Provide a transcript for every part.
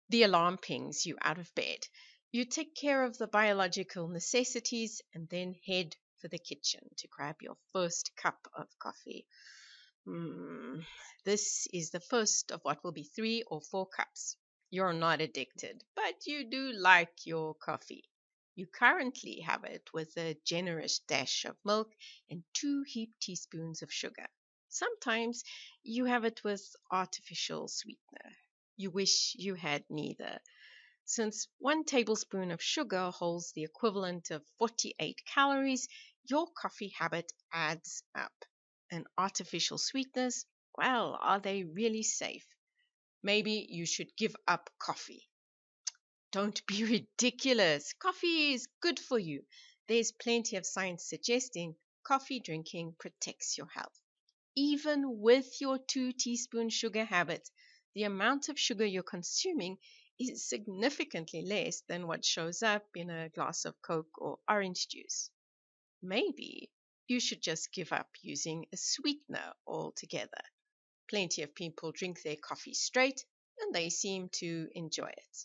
The alarm pings you out of bed. You take care of the biological necessities and then head for the kitchen to grab your first cup of coffee. Mm, this is the first of what will be 3 or 4 cups. You're not addicted, but you do like your coffee. You currently have it with a generous dash of milk and 2 heaped teaspoons of sugar. Sometimes you have it with artificial sweetener. You wish you had neither. Since 1 tablespoon of sugar holds the equivalent of 48 calories, your coffee habit adds up. And artificial sweeteners, well, are they really safe? Maybe you should give up coffee. Don't be ridiculous. Coffee is good for you. There's plenty of science suggesting coffee drinking protects your health. Even with your 2 teaspoon sugar habit, the amount of sugar you're consuming is significantly less than what shows up in a glass of Coke or orange juice. Maybe you should just give up using a sweetener altogether. Plenty of people drink their coffee straight and they seem to enjoy it.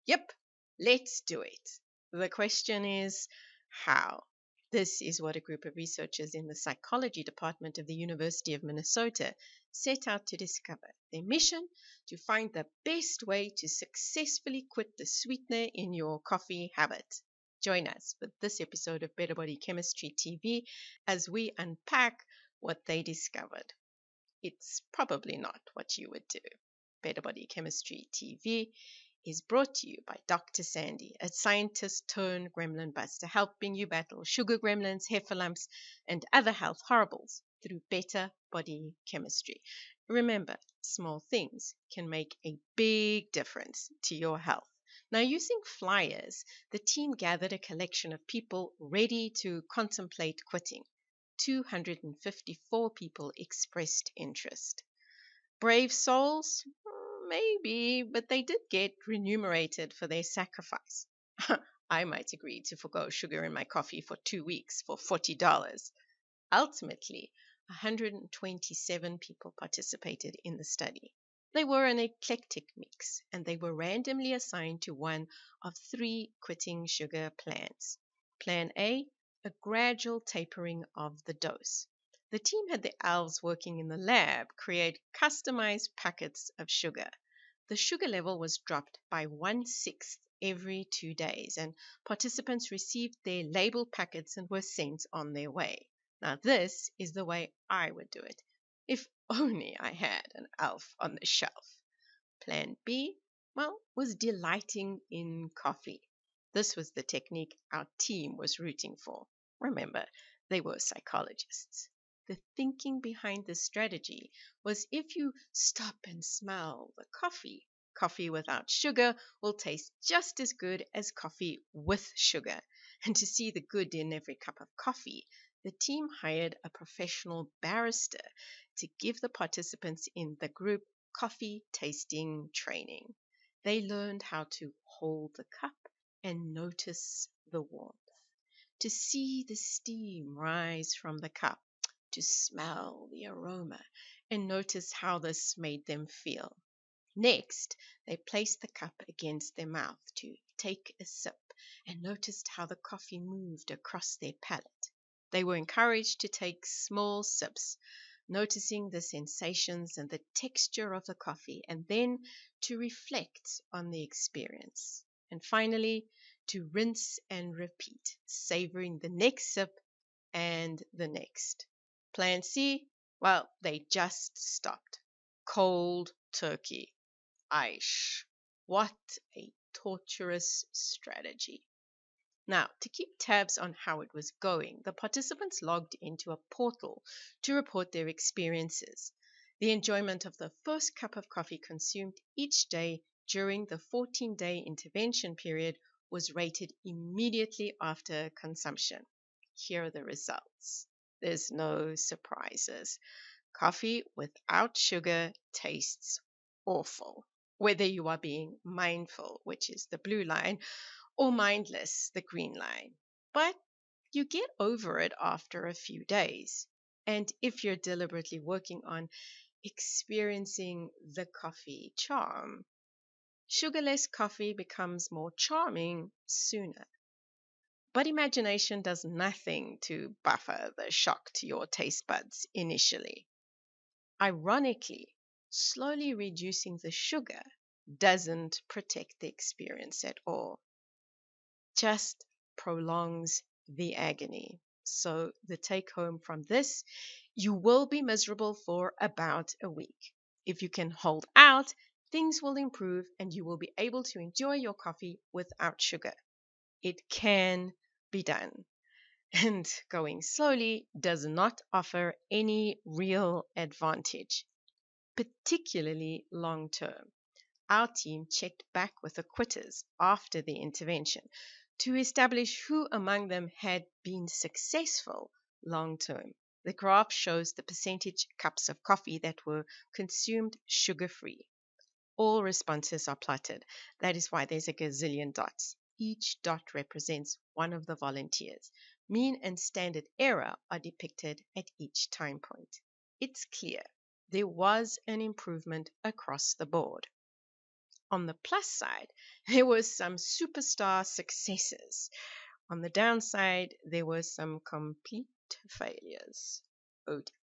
Yep, let's do it. The question is how? This is what a group of researchers in the psychology department of the University of Minnesota set out to discover. Their mission: to find the best way to successfully quit the sweetener in your coffee habit. Join us for this episode of Better Body Chemistry TV as we unpack what they discovered. It's probably not what you would do. Better Body Chemistry TV is brought to you by Dr. Sandy, a scientist turned gremlin buster, helping you battle sugar gremlins, heifer lumps, and other health horribles through better body chemistry. Remember, small things can make a big difference to your health. Now, using flyers, the team gathered a collection of people ready to contemplate quitting. 254 people expressed interest. Brave souls? Maybe, but they did get remunerated for their sacrifice. I might agree to forgo sugar in my coffee for 2 weeks for $40. Ultimately, 127 people participated in the study. They were an eclectic mix, and they were randomly assigned to one of 3 quitting sugar plans. Plan A, a gradual tapering of the dose. The team had the elves working in the lab create customized packets of sugar. The sugar level was dropped by 1/6 every 2 days, and participants received their labeled packets and were sent on their way. Now, this is the way I would do it, if only I had an elf on the shelf. Plan B, well, was delighting in coffee. This was the technique our team was rooting for. Remember, they were psychologists. The thinking behind this strategy was if you stop and smell the coffee, coffee without sugar will taste just as good as coffee with sugar. And to see the good in every cup of coffee, the team hired a professional barista to give the participants in the group coffee tasting training. They learned how to hold the cup and notice the warmth, to see the steam rise from the cup, to smell the aroma and notice how this made them feel. Next, they placed the cup against their mouth to take a sip and noticed how the coffee moved across their palate. They were encouraged to take small sips, noticing the sensations and the texture of the coffee, and then to reflect on the experience. And finally, to rinse and repeat, savoring the next sip and the next. Plan C, well, they just stopped. Cold turkey. Aish. What a torturous strategy. Now, to keep tabs on how it was going, the participants logged into a portal to report their experiences. The enjoyment of the first cup of coffee consumed each day during the 14-day intervention period was rated immediately after consumption. Here are the results. There's no surprises. Coffee without sugar tastes awful. Whether you are being mindful, which is the blue line, or mindless, the green line. But you get over it after a few days. And if you're deliberately working on experiencing the coffee charm, sugarless coffee becomes more charming sooner. But imagination does nothing to buffer the shock to your taste buds initially. Ironically, slowly reducing the sugar doesn't protect the experience at all, just prolongs the agony. So, the take home from this, you will be miserable for about a week. If you can hold out, things will improve and you will be able to enjoy your coffee without sugar. It can be done. And going slowly does not offer any real advantage, particularly long term. Our team checked back with the quitters after the intervention to establish who among them had been successful long term. The graph shows the percentage cups of coffee that were consumed sugar free. All responses are plotted. That is why there's a gazillion dots. Each dot represents one of the volunteers. Mean and standard error are depicted at each time point. It's clear there was an improvement across the board. On the plus side, there were some superstar successes. On the downside, there were some complete failures. Oh dear.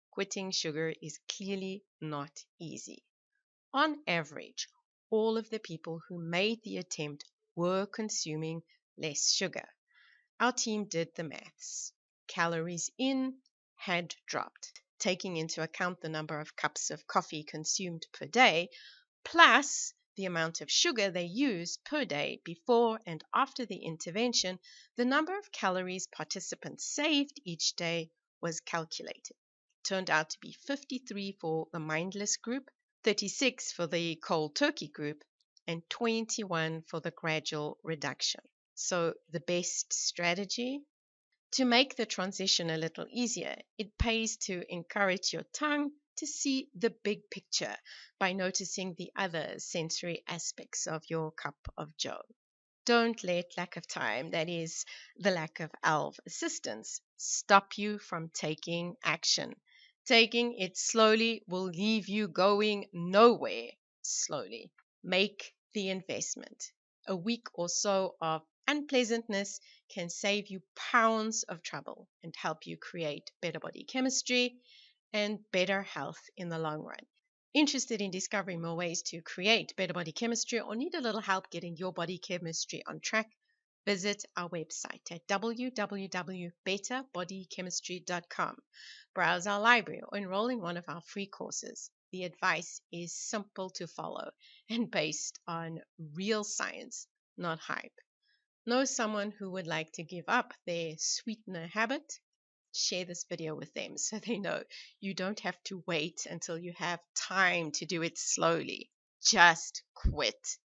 Quitting sugar is clearly not easy. On average, all of the people who made the attempt were consuming less sugar. Our team did the maths. Calories in had dropped, taking into account the number of cups of coffee consumed per day, plus the amount of sugar they used per day before and after the intervention. The number of calories participants saved each day was calculated. It turned out to be 53 for the mindless group, 36 for the cold turkey group, and 21 for the gradual reduction. So the best strategy? To make the transition a little easier, it pays to encourage your tongue to see the big picture by noticing the other sensory aspects of your cup of joe. Don't let lack of time, that is, the lack of ALV assistance, stop you from taking action. Taking it slowly will leave you going nowhere slowly. Make the investment. A week or so of unpleasantness can save you pounds of trouble and help you create better body chemistry and better health in the long run. Interested in discovering more ways to create better body chemistry or need a little help getting your body chemistry on track? Visit our website at www.betterbodychemistry.com. Browse our library or enroll in one of our free courses. The advice is simple to follow and based on real science, not hype. Know someone who would like to give up their sweetener habit? Share this video with them so they know you don't have to wait until you have time to do it slowly. Just quit.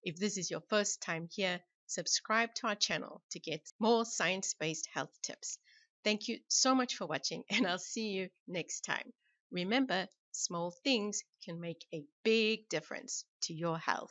If this is your first time here, subscribe to our channel to get more science-based health tips. Thank you so much for watching, and I'll see you next time. Remember, small things can make a big difference to your health.